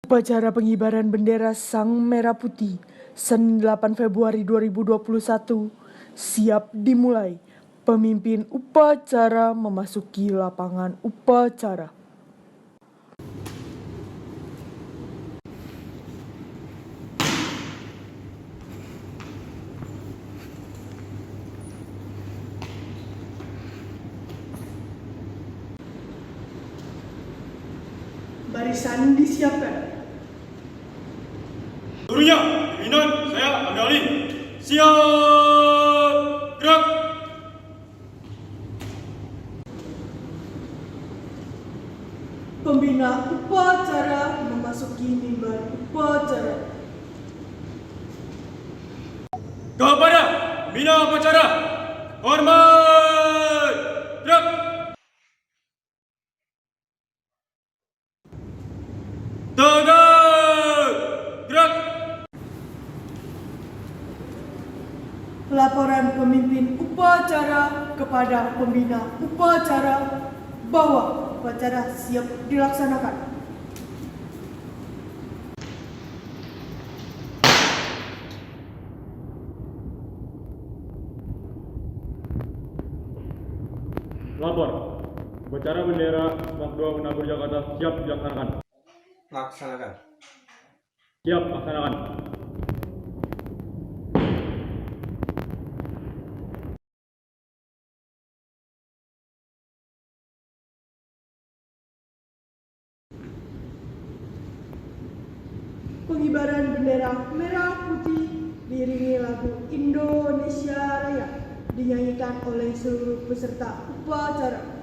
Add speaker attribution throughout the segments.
Speaker 1: Upacara pengibaran bendera Sang Merah Putih Senin 8 Februari 2021 siap dimulai. Pemimpin upacara memasuki lapangan upacara. Barisan disiapkan.
Speaker 2: Seluruhnya, pimpinan saya ambil alih. Siap, gerak.
Speaker 1: Pembina upacara memasuki mimbar upacara.
Speaker 2: Kepada pembina upacara, hormat, gerak. Tegak, gerak.
Speaker 1: Laporan pemimpin upacara kepada pembina upacara bahwa upacara siap dilaksanakan.
Speaker 2: Lapor, upacara bendera Semak 2 Menabur Jakarta siap dilaksanakan.
Speaker 3: Laksanakan.
Speaker 2: Siap laksanakan.
Speaker 1: Pengibaran bendera merah putih diiringi lagu Indonesia Raya dinyanyikan oleh seluruh peserta upacara.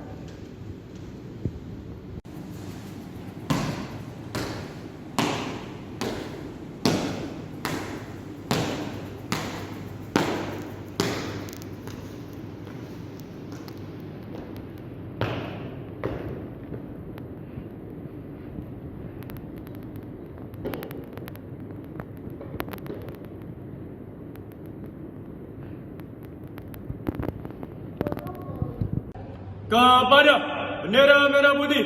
Speaker 2: Kepada bendera merah putih,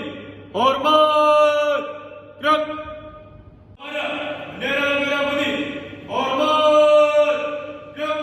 Speaker 2: hormat, gerak. Kepada bendera merah putih, hormat, gerak.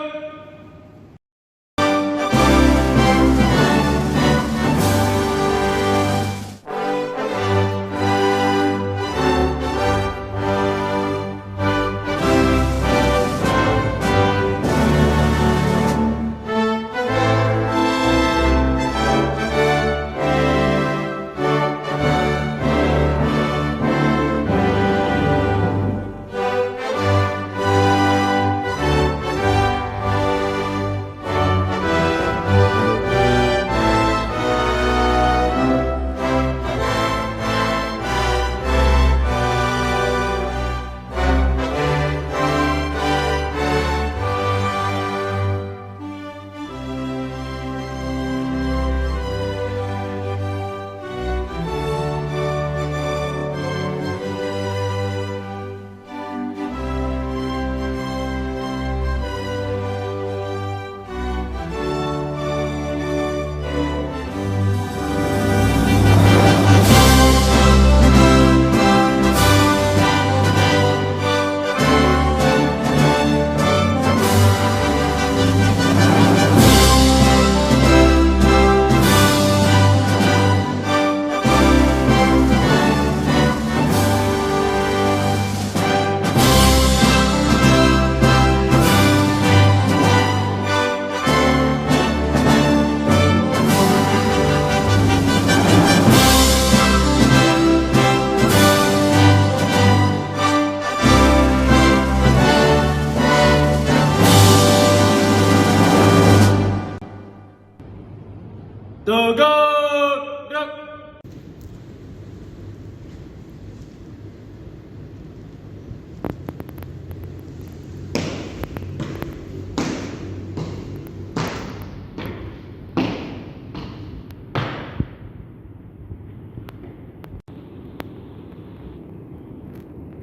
Speaker 2: Tegak, gerak.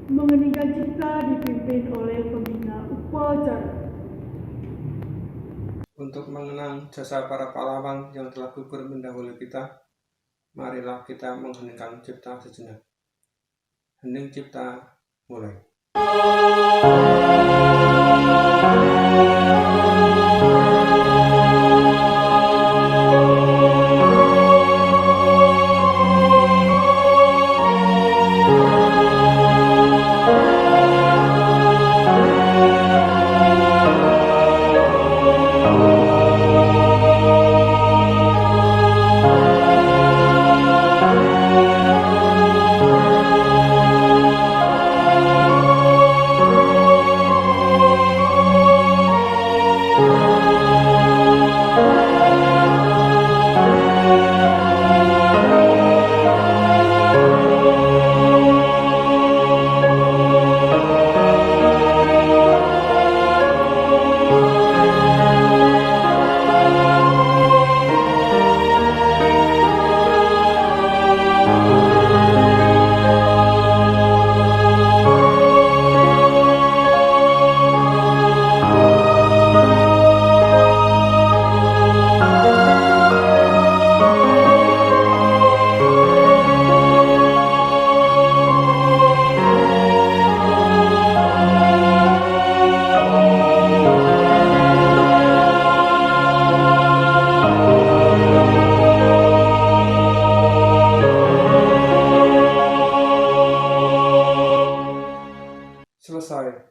Speaker 1: Mengeningkan cipta dipimpin oleh pembina upacara.
Speaker 3: Untuk mengenang jasa para pahlawan yang telah gugur mendahului kita, marilah kita mengheningkan cipta sejenak. Hening Cipta, mulai. Selesai.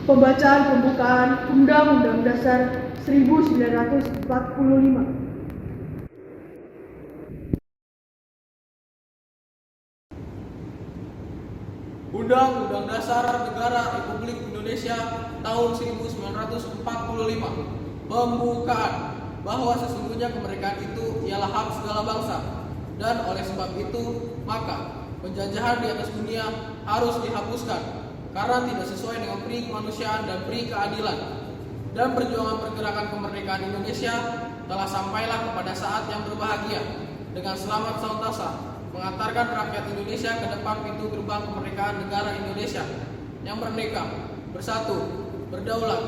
Speaker 1: Pembacaan pembukaan Undang-Undang Dasar 1945.
Speaker 4: Undang-Undang Dasar Negara Republik Indonesia tahun 1945. Pembukaan bahwa sesungguhnya kemerdekaan itu ialah hak segala bangsa, dan oleh sebab itu maka penjajahan di atas dunia harus dihapuskan karena tidak sesuai dengan peri kemanusiaan dan peri keadilan. Dan perjuangan pergerakan kemerdekaan Indonesia telah sampailah kepada saat yang berbahagia dengan selamat sautasa mengantarkan rakyat Indonesia ke depan pintu gerbang kemerdekaan negara Indonesia yang merdeka, bersatu, berdaulat,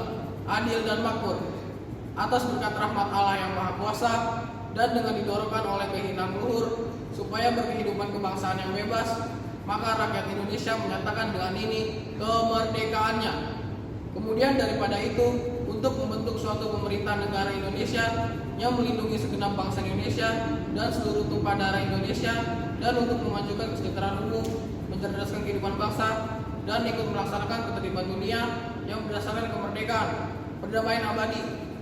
Speaker 4: adil dan makmur atas berkat rahmat Allah yang Maha Kuasa, dan dengan didorongkan oleh keinginan luhur supaya berkehidupan kebangsaan yang bebas, maka rakyat Indonesia menyatakan dengan ini kemerdekaannya. Kemudian daripada itu, untuk membentuk suatu pemerintah negara Indonesia yang melindungi segenap bangsa Indonesia dan seluruh tumpah darah Indonesia, dan untuk memajukan kesejahteraan umum, mencerdaskan kehidupan bangsa, dan ikut melaksanakan ketertiban dunia yang berdasarkan kemerdekaan, perdamaian abadi,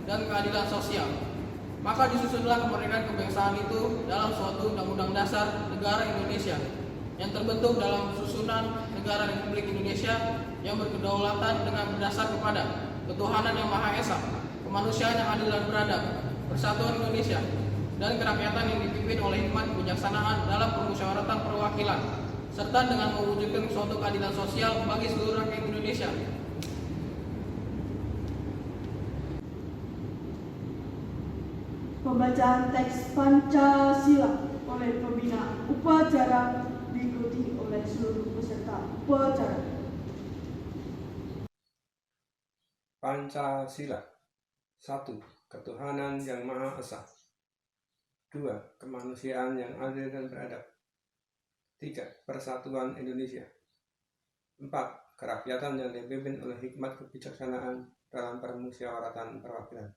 Speaker 4: dan keadilan sosial. Maka disusunlah kemerdekaan kebangsaan itu dalam suatu undang-undang dasar negara Indonesia yang terbentuk dalam susunan negara Republik Indonesia yang berkedaulatan dengan berdasar kepada ketuhanan yang Maha Esa, kemanusiaan yang adil dan beradab, persatuan Indonesia, dan kerakyatan yang dipimpin oleh hikmat kebijaksanaan dalam permusyawaratan perwakilan, serta dengan mewujudkan suatu keadilan sosial bagi seluruh rakyat Indonesia.
Speaker 1: Pembacaan teks Pancasila oleh pembina upacara diikuti oleh seluruh peserta upacara.
Speaker 3: Pancasila. 1. Ketuhanan yang Maha Esa. 2. Kemanusiaan yang adil dan beradab. 3. Persatuan Indonesia. 4. Kerakyatan yang dipimpin oleh hikmat kebijaksanaan dalam permusyawaratan perwakilan.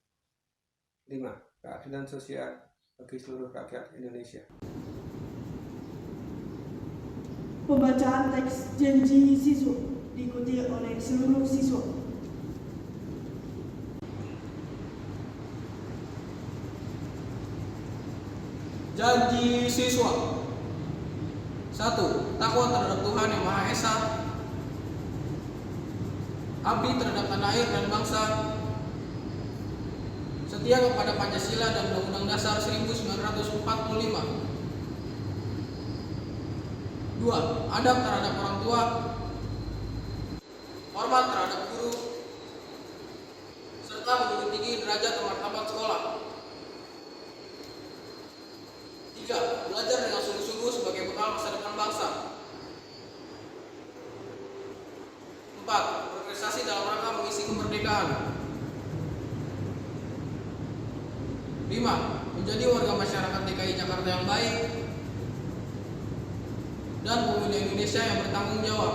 Speaker 3: 5. Keadilan sosial bagi seluruh rakyat Indonesia.
Speaker 1: Pembacaan teks janji siswa diikuti oleh seluruh siswa.
Speaker 4: Janji siswa. 1. Takwa terhadap Tuhan Yang Maha Esa, abdi terhadap tanah air dan bangsa, setia kepada Pancasila dan Undang-Undang Dasar 1945. 2. Adab terhadap orang tua, hormat terhadap guru, serta menjunjung tinggi derajat dan martabat sekolah. 3. Belajar dengan sungguh-sungguh sebagai bekal masa depan bangsa. 4. Berprestasi dalam rangka mengisi kemerdekaan. 5. Menjadi warga masyarakat DKI Jakarta yang baik. dan pemuda Indonesia yang bertanggung jawab.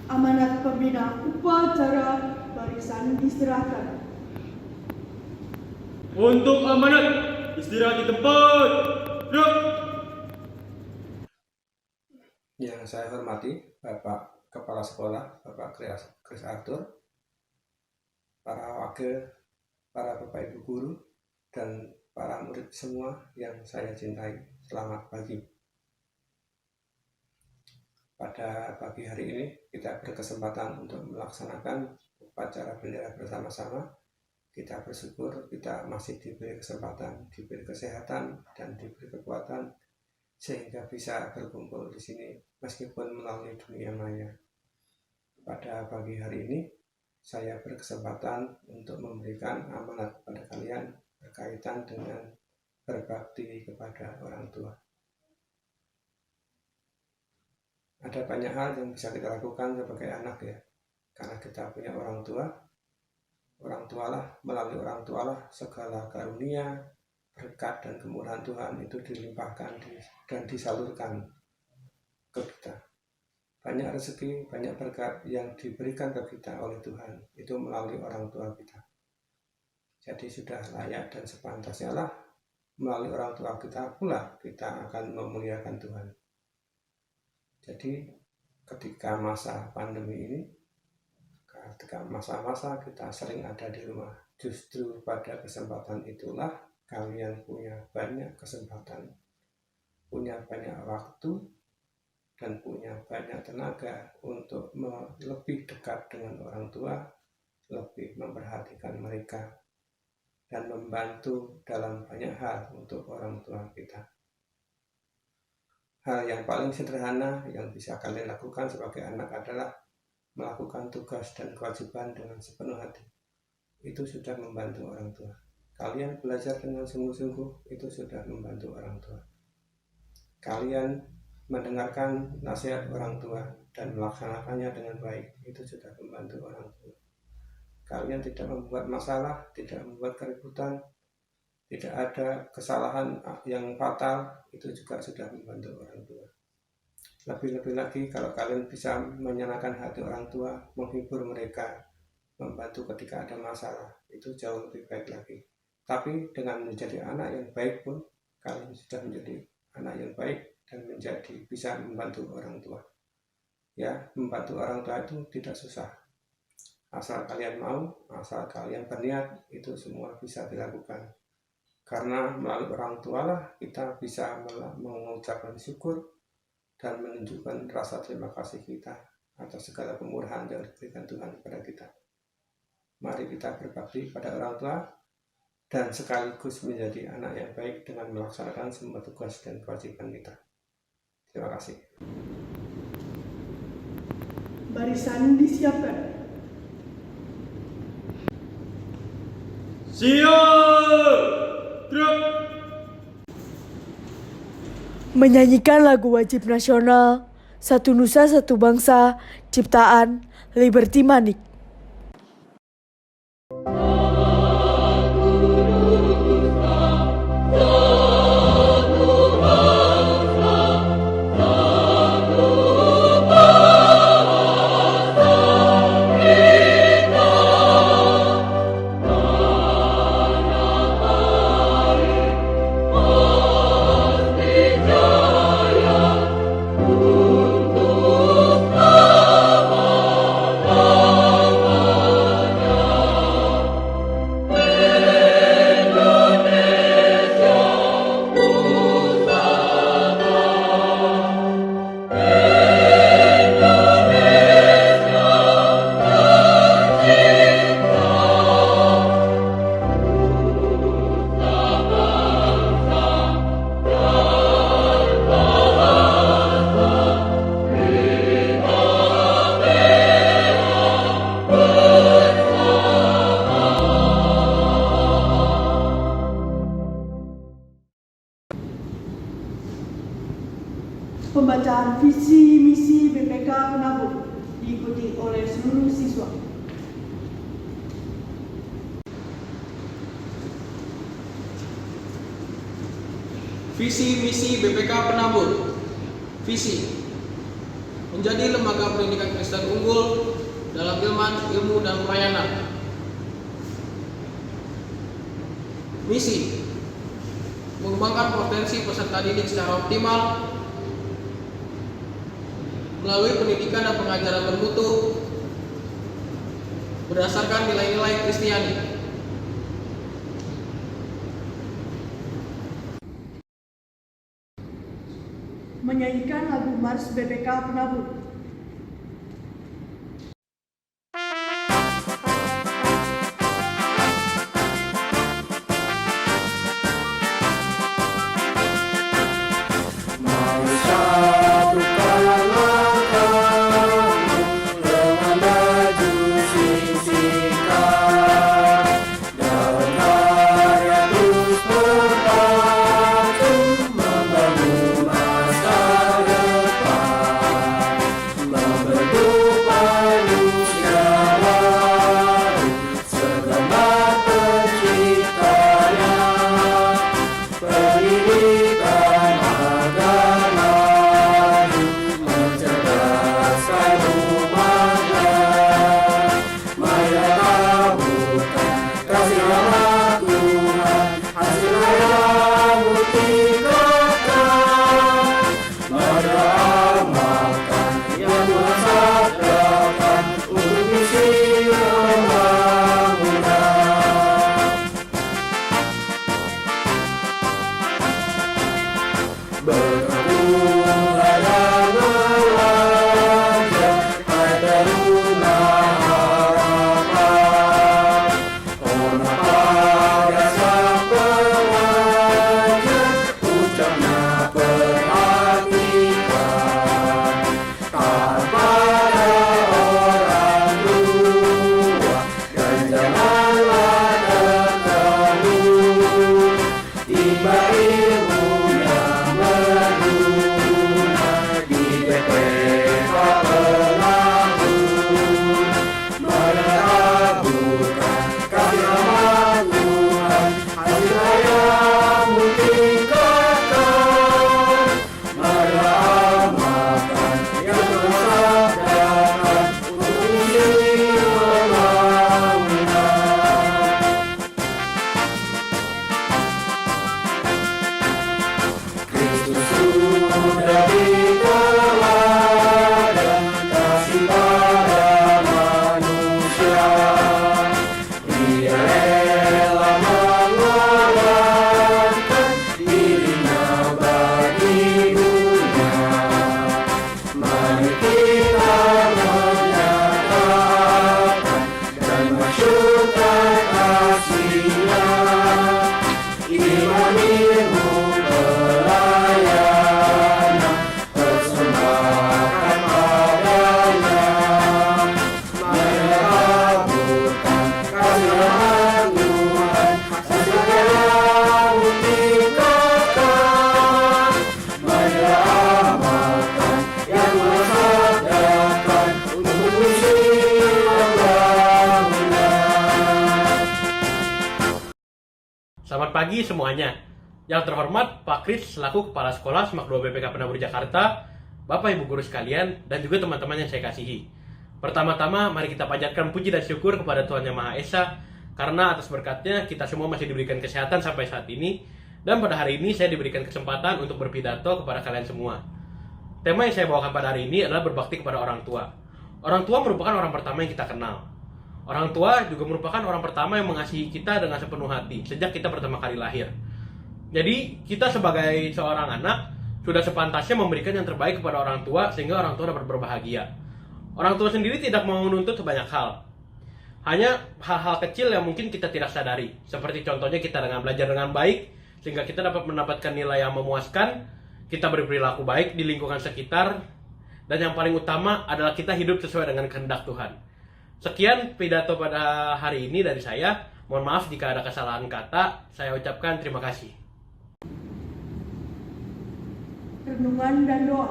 Speaker 1: Amanat pembina upacara barisan diserahkan.
Speaker 2: Untuk amanat, istirahat di tempat. Gerak.
Speaker 3: Yang saya hormati Bapak Kepala Sekolah, Bapak Chris Arthur, para wakil, para Bapak Ibu Guru, dan para murid semua yang saya cintai. Selamat pagi. Pada pagi hari ini kita berkesempatan untuk melaksanakan upacara bendera bersama-sama. Kita bersyukur kita masih diberi kesempatan, diberi kesehatan, dan diberi kekuatan sehingga bisa berkumpul di sini meskipun melalui dunia maya. Pada pagi hari ini saya berkesempatan untuk memberikan amanat pada kalian berkaitan dengan berbakti kepada orang tua. Ada banyak hal yang bisa kita lakukan sebagai anak ya, karena kita punya orang tua. Orang tualah, melalui orang tualah segala karunia, berkat dan kemurahan Tuhan itu dilimpahkan dan disalurkan ke kita. Banyak rezeki, banyak berkat yang diberikan ke kita oleh Tuhan itu melalui orang tua kita. Jadi sudah layak dan sepantasnya lah melalui orang tua kita pula kita akan memuliakan Tuhan. Jadi ketika masa pandemi ini, ketika masa-masa kita sering ada di rumah, justru pada kesempatan itulah kalian punya banyak kesempatan, punya banyak waktu, dan punya banyak tenaga untuk lebih dekat dengan orang tua, lebih memperhatikan mereka, dan membantu dalam banyak hal untuk orang tua kita. Hal yang paling sederhana yang bisa kalian lakukan sebagai anak adalah melakukan tugas dan kewajiban dengan sepenuh hati. Itu sudah membantu orang tua. Kalian belajar dengan sungguh-sungguh, itu sudah membantu orang tua. Kalian mendengarkan nasihat orang tua dan melaksanakannya dengan baik, itu sudah membantu orang tua. Kalian tidak membuat masalah, tidak membuat keributan, tidak ada kesalahan yang fatal, itu juga sudah membantu orang tua. Lebih-lebih lagi kalau kalian bisa menyenangkan hati orang tua, menghibur mereka, membantu ketika ada masalah, itu jauh lebih baik lagi. Tapi dengan menjadi anak yang baik pun, kalian sudah menjadi anak yang baik dan menjadi bisa membantu orang tua. Ya, membantu orang tua itu tidak susah. Asal kalian mau, asal kalian berniat, itu semua bisa dilakukan. Karena melalui orang tua lah kita bisa mengucapkan syukur dan menunjukkan rasa terima kasih kita atas segala kemurahan yang diberikan Tuhan kepada kita. Mari kita berbakti pada orang tua dan sekaligus menjadi anak yang baik dengan melaksanakan semua tugas dan kewajiban kita. Terima kasih.
Speaker 1: Barisan disiapkan.
Speaker 2: Siap! Gerak!
Speaker 5: Menyanyikan lagu wajib nasional Satu Nusa Satu Bangsa ciptaan Liberty Manik.
Speaker 6: Oh
Speaker 4: Visi misi BPK Penabur. Visi: menjadi lembaga pendidikan Kristen unggul dalam ilmu dan pelayanan. Misi: mengembangkan potensi peserta didik secara optimal melalui pendidikan dan pengajaran bermutu berdasarkan nilai-nilai Kristiani.
Speaker 1: Menyanyikan lagu Mars BPK Penabur.
Speaker 6: Selamat pagi semuanya. Yang terhormat Pak Kris selaku Kepala Sekolah SMAK 2 BPK Penabur Jakarta, Bapak Ibu guru sekalian, dan juga teman-teman yang saya kasihi. Pertama-tama, mari kita panjatkan puji dan syukur kepada Tuhan Yang Maha Esa, karena atas berkatnya kita semua masih diberikan kesehatan sampai saat ini, dan pada hari ini saya diberikan kesempatan untuk berpidato kepada kalian semua. Tema yang saya bawakan pada hari ini adalah berbakti kepada orang tua. Orang tua merupakan orang pertama yang kita kenal. Orang tua juga merupakan orang pertama yang mengasihi kita dengan sepenuh hati sejak kita pertama kali lahir. Jadi, kita sebagai seorang anak sudah sepantasnya memberikan yang terbaik kepada orang tua sehingga orang tua dapat berbahagia. Orang tua sendiri tidak mau menuntut sebanyak hal. Hanya hal-hal kecil yang mungkin kita tidak sadari. Seperti contohnya kita dengan belajar dengan baik sehingga kita dapat mendapatkan nilai yang memuaskan, kita berperilaku baik di lingkungan sekitar, dan yang paling utama adalah kita hidup sesuai dengan kehendak Tuhan. Sekian pidato pada hari ini dari saya. Mohon maaf jika ada kesalahan kata. Saya ucapkan terima kasih.
Speaker 1: Renungan dan doa.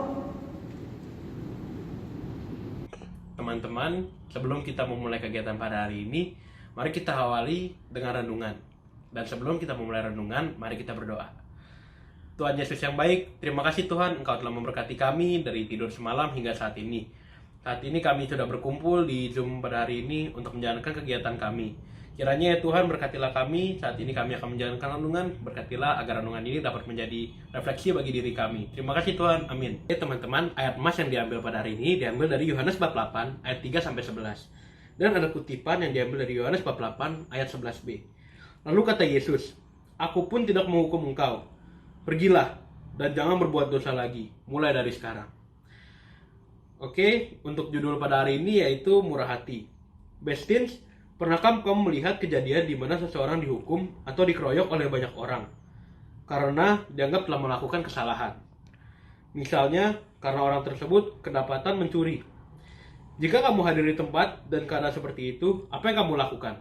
Speaker 6: Teman-teman, sebelum kita memulai kegiatan pada hari ini, mari kita awali dengan renungan. Dan sebelum kita memulai renungan, mari kita berdoa. Tuhan Yesus yang baik, terima kasih Tuhan Engkau telah memberkati kami dari tidur semalam hingga saat ini. Saat ini kami sudah berkumpul di Zoom pada hari ini untuk menjalankan kegiatan kami. Kiranya ya Tuhan berkatilah kami, saat ini kami akan menjalankan renungan, berkatilah agar renungan ini dapat menjadi refleksi bagi diri kami. Terima kasih Tuhan, amin. Oke teman-teman, ayat emas yang diambil pada hari ini diambil dari Yohanes bab 8 ayat 3-11. Dan ada kutipan yang diambil dari Yohanes bab 8 ayat 11b. Lalu kata Yesus, "Aku pun tidak menghukum engkau. Pergilah dan jangan berbuat dosa lagi, mulai dari sekarang." Oke, untuk judul pada hari ini yaitu murah hati. Bestins, pernahkah kamu melihat kejadian di mana seseorang dihukum atau dikeroyok oleh banyak orang karena dianggap telah melakukan kesalahan? Misalnya, karena orang tersebut kedapatan mencuri. Jika kamu hadir di tempat dan keadaan seperti itu, apa yang kamu lakukan?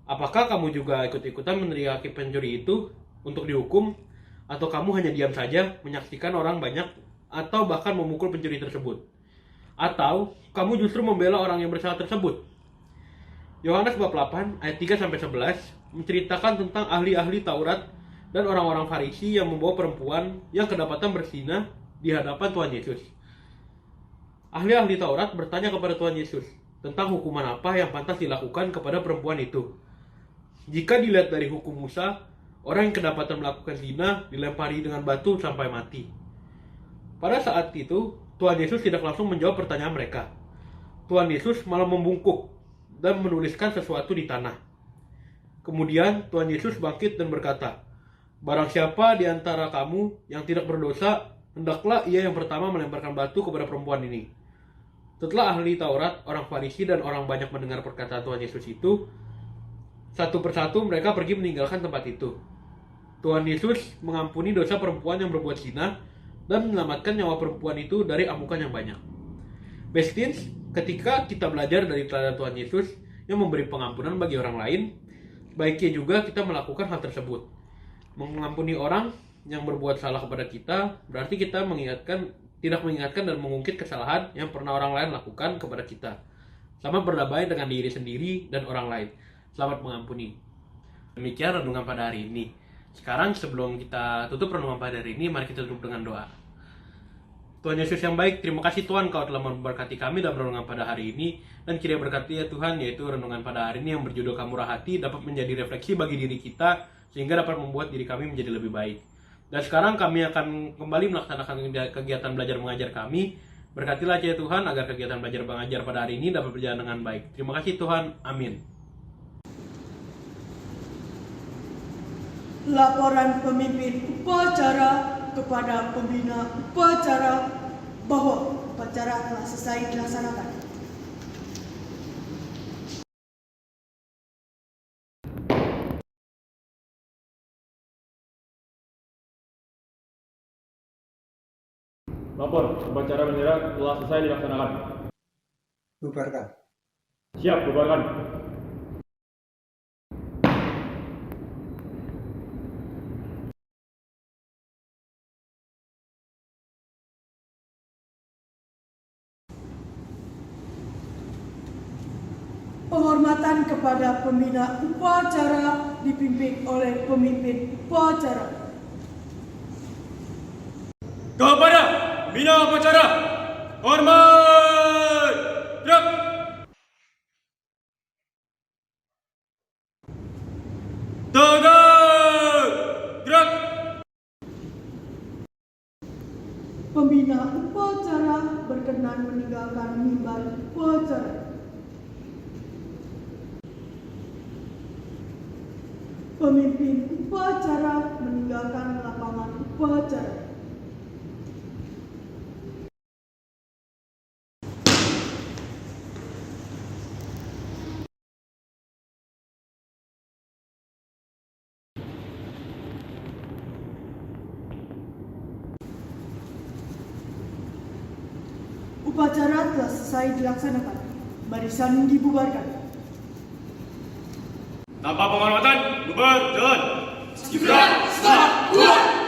Speaker 6: Apakah kamu juga ikut-ikutan meneriaki pencuri itu untuk dihukum? Atau kamu hanya diam saja menyaksikan orang banyak atau bahkan memukul pencuri tersebut? Atau kamu justru membela orang yang bersalah tersebut? Yohanes bab 8 ayat 3-11 menceritakan tentang ahli-ahli Taurat dan orang-orang Farisi yang membawa perempuan yang kedapatan berzina di hadapan Tuhan Yesus. Ahli-ahli Taurat bertanya kepada Tuhan Yesus tentang hukuman apa yang pantas dilakukan kepada perempuan itu. Jika dilihat dari hukum Musa, orang yang kedapatan melakukan zina dilempari dengan batu sampai mati. Pada saat itu, Tuhan Yesus tidak langsung menjawab pertanyaan mereka. Tuhan Yesus malah membungkuk dan menuliskan sesuatu di tanah. Kemudian Tuhan Yesus bangkit dan berkata, "Barang siapa di antara kamu yang tidak berdosa, hendaklah ia yang pertama melemparkan batu kepada perempuan ini." Setelah ahli Taurat, orang Farisi dan orang banyak mendengar perkataan Tuhan Yesus itu, satu persatu mereka pergi meninggalkan tempat itu. Tuhan Yesus mengampuni dosa perempuan yang berbuat zina dan menyelamatkan nyawa perempuan itu dari amukan yang banyak. Bestins, ketika kita belajar dari teladan Tuhan Yesus yang memberi pengampunan bagi orang lain, baiknya juga kita melakukan hal tersebut. Mengampuni orang yang berbuat salah kepada kita berarti kita tidak mengingatkan dan mengungkit kesalahan yang pernah orang lain lakukan kepada kita. Selamat berdamai dengan diri sendiri dan orang lain. Selamat mengampuni. Demikian renungan pada hari ini. Sekarang sebelum kita tutup renungan pada hari ini, mari kita tutup dengan doa. Tuhan Yesus yang baik, terima kasih Tuhan Kau telah memberkati kami dalam renungan pada hari ini. Dan kiranya berkati ya Tuhan, yaitu renungan pada hari ini yang berjudul Murah Hati dapat menjadi refleksi bagi diri kita, sehingga dapat membuat diri kami menjadi lebih baik. Dan sekarang kami akan kembali melaksanakan kegiatan belajar mengajar kami. Berkatilah ya Tuhan agar kegiatan belajar mengajar pada hari ini dapat berjalan dengan baik. Terima kasih Tuhan, amin.
Speaker 1: Laporan pemimpin upacara kepada pembina upacara bahwa upacara telah selesai dilaksanakan.
Speaker 2: Lapor, upacara bendera telah selesai dilaksanakan.
Speaker 3: Bubarkan.
Speaker 2: Siap, bubarkan.
Speaker 1: Penghormatan kepada pembina upacara dipimpin oleh pemimpin upacara.
Speaker 2: Kepada pembina upacara, hormat! Gerak! Tegak! Gerak!
Speaker 1: Pembina upacara berkenan meninggalkan mimbar upacara. Pemimpin upacara meninggalkan lapangan upacara. Upacara telah selesai dilaksanakan. Barisan dibubarkan.
Speaker 2: Tanpa penghormatan, bubar, jalan.
Speaker 4: Gibran, start, buat!